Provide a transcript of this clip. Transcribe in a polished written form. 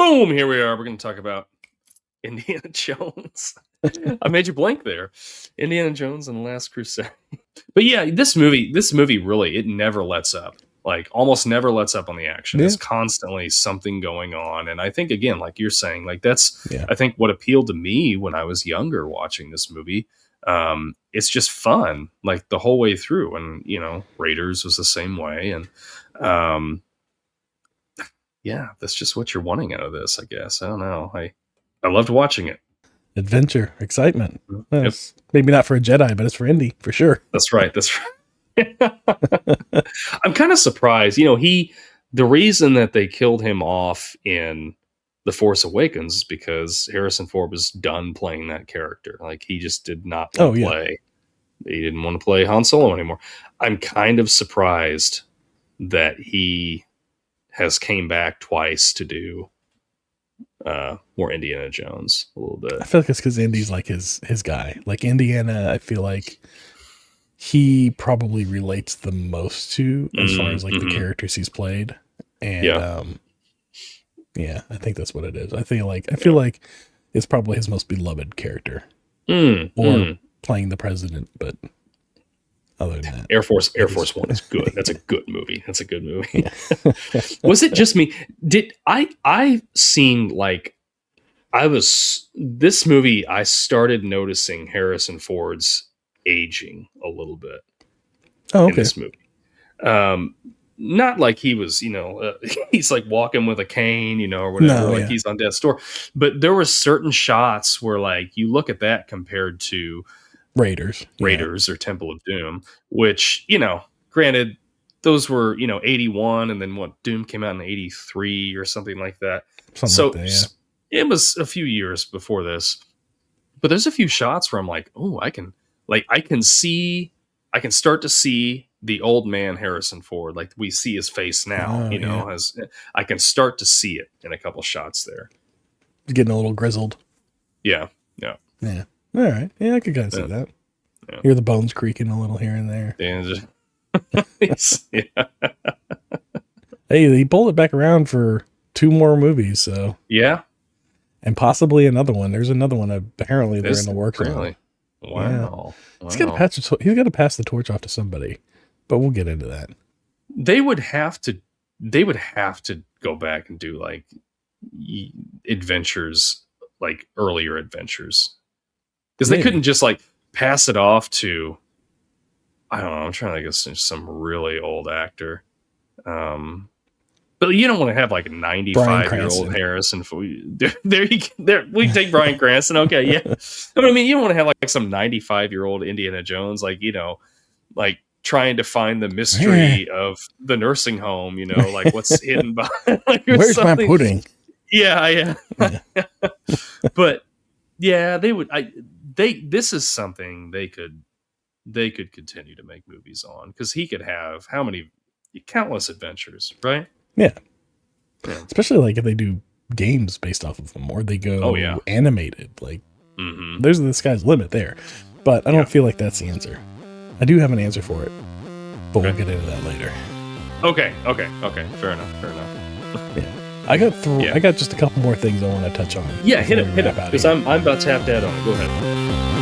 Boom! Here we are. We're going to talk about Indiana Jones. I made you blank there. Indiana Jones and the Last Crusade. But yeah, this movie really, it never lets up. Like, almost never lets up on the action. There's constantly something going on. And I think, again, like you're saying, like that's, I think what appealed to me when I was younger watching this movie. It's just fun, like the whole way through. And, you know, Raiders was the same way. And, yeah, that's just what you're wanting out of this, I guess. I don't know. I loved watching it. Adventure, excitement. Yep. Maybe not for a Jedi, but it's for Indy, for sure. That's right. That's right. I'm kind of surprised. You know, the reason that they killed him off in The Force Awakens is because Harrison Ford was done playing that character. Like, he just did not want to play. He didn't want to play Han Solo anymore. I'm kind of surprised that he has came back twice to do more Indiana Jones a little bit. I feel like it's because Indy's like his guy. Like Indiana, I feel like he probably relates the most to as far as like the characters he's played. And yeah, I think that's what it is. I feel like it's probably his most beloved character. Or playing the president, but other than that, Air Force One is good. That's a good movie. That's a good movie. Was it just me? Did I seemed like this movie, I started noticing Harrison Ford's aging a little bit in this movie. Not like he was, you know, he's like walking with a cane, you know, or whatever, he's on death's door. But there were certain shots where, like, you look at that compared to Raiders or Temple of Doom, which, you know, granted, those were, you know, 81, and then Doom came out in 83 or something like that. It was a few years before this. But there's a few shots where I'm like, oh, I can start to see the old man Harrison Ford, like we see his face now, as I can start to see it in a couple shots there. He's getting a little grizzled. Yeah. All right. Yeah, I could kind of see that. Yeah. Hear the bones creaking a little here and there. Hey, he pulled it back around for 2 more movies, so. Yeah. And possibly another one. There's another one apparently they're in the works. Really? Wow. Yeah. He's got to pass the torch off to somebody, but we'll get into that. They would have to go back and do like adventures, like earlier adventures. Because they couldn't just like pass it off to, I don't know, I'm trying to think of some really old actor. But you don't want to have like a 95-year-old Harrison Ford. There we take Bryan Cranston. Okay, yeah. But I mean, you don't want to have like some 95-year-old Indiana Jones, like, you know, like trying to find the mystery of the nursing home, you know, like what's hidden behind. Like, where's something. My pudding? Yeah. But yeah, they would. This is something they could continue to make movies on, because he could have countless adventures, right? Yeah. Especially like if they do games based off of them, or they go animated. Like, there's the sky's limit there. But I don't feel like that's the answer. I do have an answer for it, but we'll get into that later. Okay. Fair enough. Yeah. I got just a couple more things I want to touch on. Yeah, hit it, because I'm about to have that on. Go ahead.